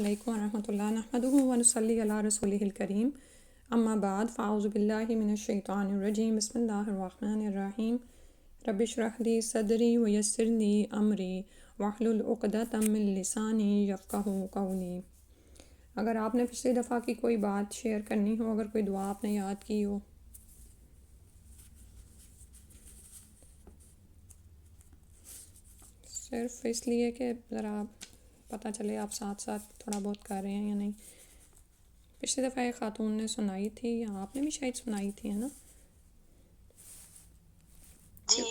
علیکم ورحمۃ اللہ نحمدہ ونصلی علی رسولہ الکریم اما بعد فاعوذ باللہ من الشیطان الرجیم بسم اللہ الرحمن الرحیم رب اشرح لی صدری ویسر لی امری واحلل عقدۃ من لسانی یفقہوا قولی۔ اگر آپ نے پچھلی دفعہ کی کوئی بات شیئر کرنی ہو، اگر کوئی دعا آپ نے یاد کی ہو، صرف اس لیے کہ ذرا پتہ چلے آپ ساتھ ساتھ تھوڑا بہت کر رہے ہیں یا نہیں۔ پچھلی دفعہ ایک خاتون نے سنائی تھی، یا آپ نے بھی شاید سنائی تھی، ہے نا؟ جی،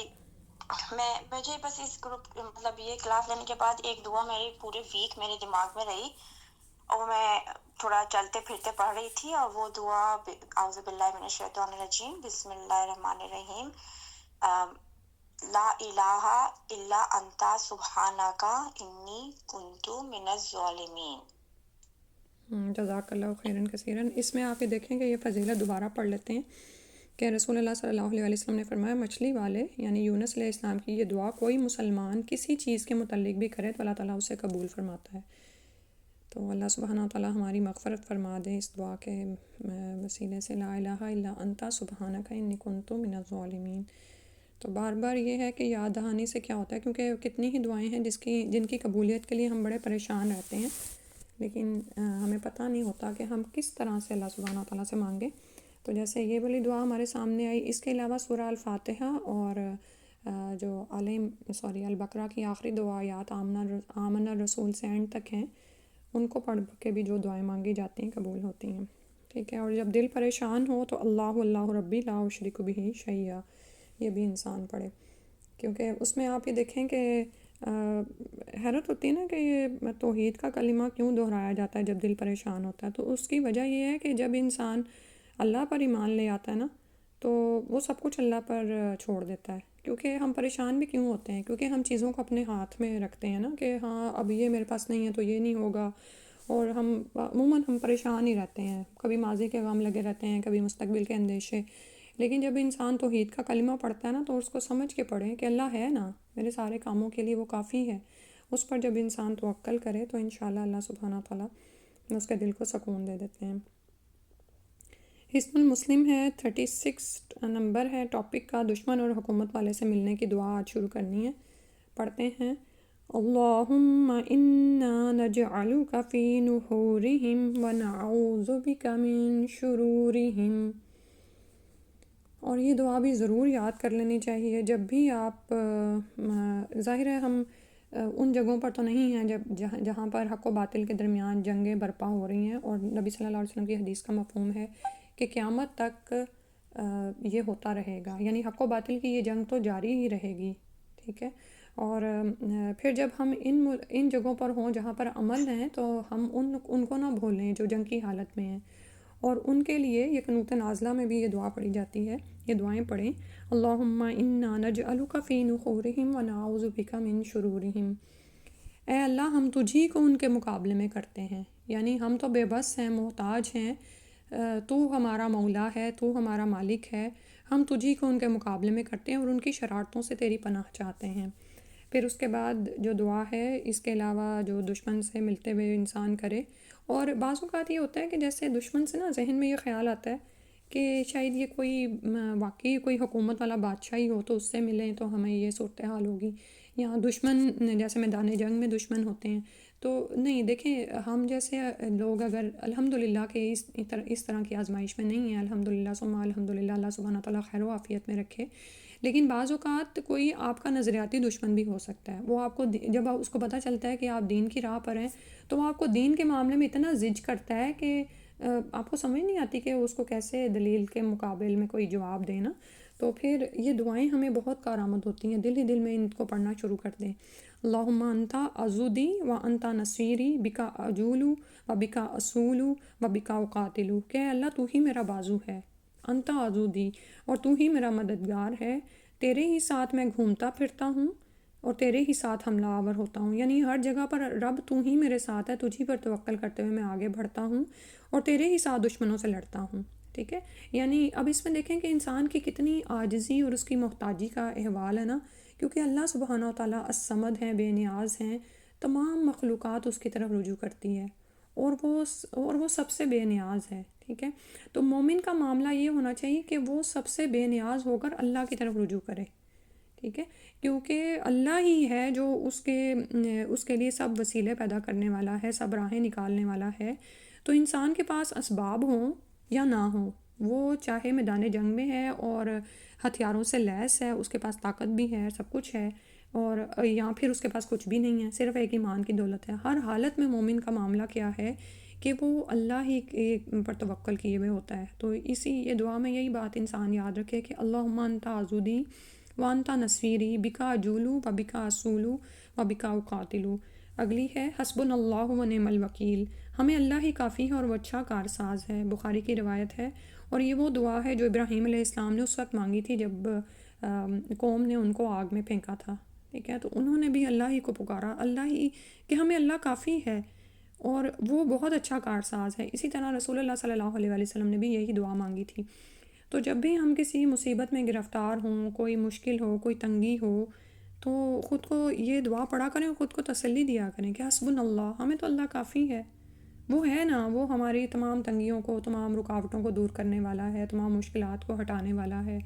مجھے بس اس گروپ مطلب یہ کلاس لینے کے بعد ایک دعا میری پورے ویک میرے دماغ میں رہی، اور میں تھوڑا چلتے پھرتے پڑھ رہی تھی، اور وہ دعا اعوذ باللہ من الشیطان الرجیم بسم اللہ الرحمن الرحیم لا الہ الا انت سبحانک انی کنت من الظالمین۔ جزاک اللہ خیراً کثیراً۔ اس میں آپ یہ دیکھیں کہ یہ فضیلت دوبارہ پڑھ لیتے ہیں کہ رسول اللہ صلی اللہ علیہ وسلم نے فرمایا مچھلی والے یعنی یونس علیہ السلام کی یہ دعا کوئی مسلمان کسی چیز کے متعلق بھی کرے تو اللہ تعالیٰ اسے قبول فرماتا ہے۔ تو اللہ سبحانہ وتعالیٰ ہماری مغفرت فرما دے اس دعا کے وسیلے سے، لا الہ الا انت سبحانک انی کنت من الظالمین۔ تو بار بار یہ ہے کہ یاد دہانی سے کیا ہوتا ہے، کیونکہ کتنی ہی دعائیں ہیں جن کی قبولیت کے لیے ہم بڑے پریشان رہتے ہیں، لیکن ہمیں پتہ نہیں ہوتا کہ ہم کس طرح سے اللہ سبحانہ وتعالیٰ سے مانگیں۔ تو جیسے یہ والی دعا ہمارے سامنے آئی، اس کے علاوہ سورہ الفاتحہ اور جو البقرہ کی آخری دعایات آمن الرسول سے اینڈ تک ہیں، ان کو پڑھ کے بھی جو دعائیں مانگی جاتی ہیں قبول ہوتی ہیں، ٹھیک ہے۔ اور جب دل پریشان ہو تو اللہ ربی لا اشرک بہ شیئا، یہ بھی انسان پڑھے، کیونکہ اس میں آپ یہ دیکھیں کہ حیرت ہوتی ہے نا کہ یہ توحید کا کلمہ کیوں دہرایا جاتا ہے جب دل پریشان ہوتا ہے۔ تو اس کی وجہ یہ ہے کہ جب انسان اللہ پر ایمان لے آتا ہے نا، تو وہ سب کچھ اللہ پر چھوڑ دیتا ہے، کیونکہ ہم پریشان بھی کیوں ہوتے ہیں، کیونکہ ہم چیزوں کو اپنے ہاتھ میں رکھتے ہیں نا کہ ہاں اب یہ میرے پاس نہیں ہے تو یہ نہیں ہوگا، اور عموماً ہم پریشان ہی رہتے ہیں، کبھی ماضی کے غم لگے رہتے ہیں، کبھی مستقبل کے اندیشے۔ لیکن جب انسان توحید کا کلمہ پڑھتا ہے نا تو اس کو سمجھ کے پڑھیں کہ اللہ ہے نا میرے سارے کاموں کے لیے، وہ کافی ہے۔ اس پر جب انسان توکل کرے تو انشاءاللہ اللہ سبحانہ تعالیٰ اس کے دل کو سکون دے دیتے ہیں۔ حصن المسلم ہے 36 نمبر ہے ٹاپک کا، دشمن اور حکومت والے سے ملنے کی دعا آج شروع کرنی ہے۔ پڑھتے ہیں اللہم انا نجعلک فی نحورہم ونعوذ بک من شرورہم۔ اور یہ دعا بھی ضرور یاد کر لینی چاہیے جب بھی آپ، ظاہر ہے ہم ان جگہوں پر تو نہیں ہیں جہاں پر حق و باطل کے درمیان جنگیں برپا ہو رہی ہیں، اور نبی صلی اللہ علیہ وسلم کی حدیث کا مفہوم ہے کہ قیامت تک یہ ہوتا رہے گا، یعنی حق و باطل کی یہ جنگ تو جاری ہی رہے گی، ٹھیک ہے۔ اور پھر جب ہم ان جگہوں پر ہوں جہاں پر عمل ہیں تو ہم ان کو نہ بھولیں جو جنگ کی حالت میں ہیں، اور ان کے لیے یہ قنوت نازلہ میں بھی یہ دعا پڑھی جاتی ہے، یہ دعائیں پڑھیں اللہم انا نجعلک فی نحورہم ونعوذ بک من شرورہم۔ اے اللہ ہم تجھی کو ان کے مقابلے میں کرتے ہیں، یعنی ہم تو بے بس ہیں، محتاج ہیں، تو ہمارا مولا ہے، تو ہمارا مالک ہے، ہم تجھی کو ان کے مقابلے میں کرتے ہیں اور ان کی شرارتوں سے تیری پناہ چاہتے ہیں۔ پھر اس کے بعد جو دعا ہے، اس کے علاوہ جو دشمن سے ملتے ہوئے انسان کرے، اور بعض اوقات یہ ہوتا ہے کہ جیسے دشمن سے نا ذہن میں یہ خیال آتا ہے کہ شاید یہ کوئی واقعی کوئی حکومت والا بادشاہ ہی ہو تو اس سے ملیں تو ہمیں یہ صورتحال ہوگی، یا دشمن جیسے میدان جنگ میں دشمن ہوتے ہیں تو نہیں۔ دیکھیں ہم جیسے لوگ اگر الحمدللہ کہ اس طرح کی آزمائش میں نہیں ہیں، الحمدللہ ثم الحمدللہ، اللہ سبحانہ تعالیٰ خیر و عافیت میں رکھے، لیکن بعض اوقات کوئی آپ کا نظریاتی دشمن بھی ہو سکتا ہے، وہ آپ کو جب اس کو پتہ چلتا ہے کہ آپ دین کی راہ پر ہیں تو وہ آپ کو دین کے معاملے میں اتنا زج کرتا ہے کہ آپ کو سمجھ نہیں آتی کہ اس کو کیسے دلیل کے مقابل میں کوئی جواب دینا۔ تو پھر یہ دعائیں ہمیں بہت کارآمد ہوتی ہیں، دل ہی دل میں ان کو پڑھنا شروع کر دیں۔ اللہم انتا عضدی و انتا نصیری بکا اجولو و بکا اصولو و بکا اقاتلو، کہ اللہ تو ہی میرا بازو ہے، انتا عضدی، اور تو ہی میرا مددگار ہے، تیرے ہی ساتھ میں گھومتا پھرتا ہوں اور تیرے ہی ساتھ حملہ آور ہوتا ہوں، یعنی ہر جگہ پر رب تو ہی میرے ساتھ ہے، تجھی پر توکل کرتے ہوئے میں آگے بڑھتا ہوں اور تیرے ہی ساتھ دشمنوں سے لڑتا ہوں، ٹھیک ہے۔ یعنی اب اس میں دیکھیں کہ انسان کی کتنی عاجزی اور اس کی محتاجی کا احوال ہے نا، کیونکہ اللہ سبحانہ و تعالیٰ الصمد ہیں، بے نیاز ہیں، تمام مخلوقات اس کی طرف رجوع کرتی ہے، اور وہ سب سے بے نیاز ہے، ٹھیک ہے۔ تو مومن کا معاملہ یہ ہونا چاہیے کہ وہ سب سے بے نیاز ہو کر اللہ کی طرف رجوع کرے، ٹھیک ہے، کیونکہ اللہ ہی ہے جو اس کے لیے سب وسیلے پیدا کرنے والا ہے، سب راہیں نکالنے والا ہے۔ تو انسان کے پاس اسباب ہوں یا نہ ہوں، وہ چاہے میدان جنگ میں ہے اور ہتھیاروں سے لیس ہے، اس کے پاس طاقت بھی ہے، سب کچھ ہے، اور یا پھر اس کے پاس کچھ بھی نہیں ہے، صرف ایک ایمان کی دولت ہے، ہر حالت میں مومن کا معاملہ کیا ہے کہ وہ اللہ ہی پر توکل کیے ہوئے ہوتا ہے۔ تو یہ دعا میں یہی بات انسان یاد رکھے کہ اللہم انت عضدی وانتا نصیری بکا جولو و بکا اصولو و بکا اقاتلو۔ اگلی ہے حسبنا اللہ و نعم الوکیل، ہمیں اللہ ہی کافی ہے اور وہ اچھا کارساز ہے، بخاری کی روایت ہے، اور یہ وہ دعا ہے جو ابراہیم علیہ السلام نے اس وقت مانگی تھی جب قوم نے ان کو آگ میں پھینکا تھا، ٹھیک ہے۔ تو انہوں نے بھی اللہ ہی کو پکارا، اللہ ہی کہ ہمیں اللہ کافی ہے اور وہ بہت اچھا کارساز ہے۔ اسی طرح رسول اللہ صلی اللہ علیہ وسلم نے بھی یہی دعا مانگی تھی۔ تو جب بھی ہم کسی مصیبت میں گرفتار ہوں، کوئی مشکل ہو، کوئی تنگی ہو، تو خود کو یہ دعا پڑھا کریں، خود کو تسلی دیا کریں کہ حسبنا اللہ، ہمیں تو اللہ کافی ہے، وہ ہے نا، وہ ہماری تمام تنگیوں کو، تمام رکاوٹوں کو دور کرنے والا ہے، تمام مشکلات کو ہٹانے والا ہے،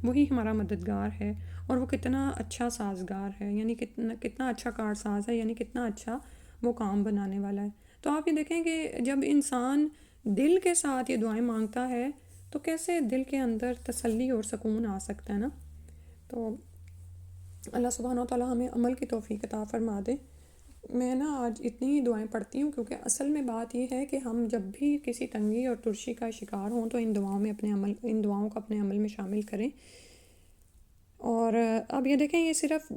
وہی ہمارا مددگار ہے، اور وہ کتنا اچھا سازگار ہے، یعنی کتنا اچھا کارساز ہے، یعنی کتنا اچھا وہ کام بنانے والا ہے۔ تو آپ یہ دیکھیں کہ جب انسان دل کے ساتھ یہ دعائیں مانگتا ہے تو کیسے دل کے اندر تسلی اور سکون آ سکتا ہے نا۔ تو اللہ سبحانہ و تعالیٰ ہمیں عمل کی توفیق عطا فرما دے۔ میں نا آج اتنی ہی دعائیں پڑھتی ہوں کیونکہ اصل میں بات یہ ہے کہ ہم جب بھی کسی تنگی اور ترشی کا شکار ہوں تو ان دعاؤں کو اپنے عمل میں شامل کریں۔ اور اب یہ دیکھیں، یہ صرف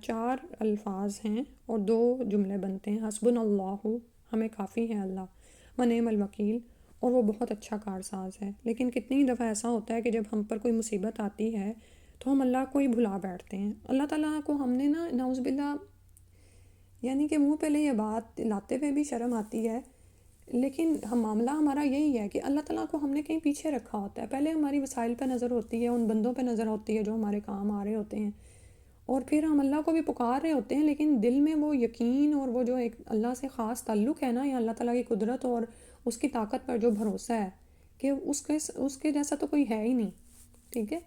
4 الفاظ ہیں اور 2 جملے بنتے ہیں، حسبنا اللہ، ہمیں کافی ہے اللہ، و نعم الوکیل، اور وہ بہت اچھا کارساز ہے۔ لیکن کتنی دفعہ ایسا ہوتا ہے کہ جب ہم پر کوئی مصیبت آتی ہے تو ہم اللہ کو ہی بھلا بیٹھتے ہیں۔ اللہ تعالیٰ کو ہم نے نا نعوذ باللہ، یعنی کہ منہ پہلے یہ بات لاتے ہوئے بھی شرم آتی ہے، لیکن معاملہ ہمارا یہی ہے کہ اللہ تعالیٰ کو ہم نے کہیں پیچھے رکھا ہوتا ہے۔ پہلے ہماری وسائل پہ نظر ہوتی ہے، ان بندوں پہ نظر ہوتی ہے جو ہمارے کام آ رہے ہوتے ہیں، اور پھر ہم اللہ کو بھی پکار رہے ہوتے ہیں، لیکن دل میں وہ یقین اور وہ جو ایک اللہ سے خاص تعلق ہے نا، یا اللہ تعالیٰ کی قدرت اور اس کی طاقت پر جو بھروسہ ہے کہ اس کے جیسا تو کوئی ہے ہی نہیں، ٹھیک ہے،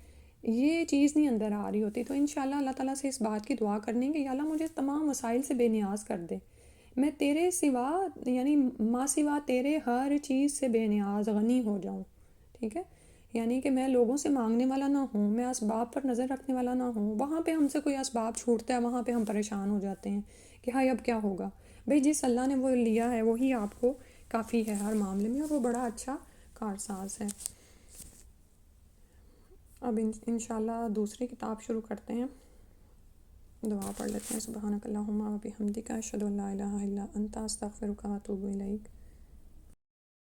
یہ چیز نہیں اندر آ رہی ہوتی۔ تو انشاءاللہ اللہ تعالیٰ سے اس بات کی دعا کرنی کہ یا اللہ مجھے تمام وسائل سے بے نیاز کر دے، میں تیرے سوا، یعنی ما سوا تیرے ہر چیز سے بے نیاز غنی ہو جاؤں، ٹھیک ہے، یعنی کہ میں لوگوں سے مانگنے والا نہ ہوں، میں اسباب پر نظر رکھنے والا نہ ہوں۔ وہاں پہ ہم سے کوئی اسباب چھوٹتا ہے، وہاں پہ ہم پریشان ہو جاتے ہیں کہ ہائی اب کیا ہوگا۔ بھئی جس اللہ نے وہ لیا ہے وہی آپ کو کافی ہے ہر معاملے میں، اور وہ بڑا اچھا کارساز ہے۔ اب انشاءاللہ دوسری کتاب شروع کرتے ہیں، دعا پڑھ لیتے ہیں۔ سبحانک اللہم و بحمدک اشہد ان لا الہ الا انت استغفرک و اتوب الیک۔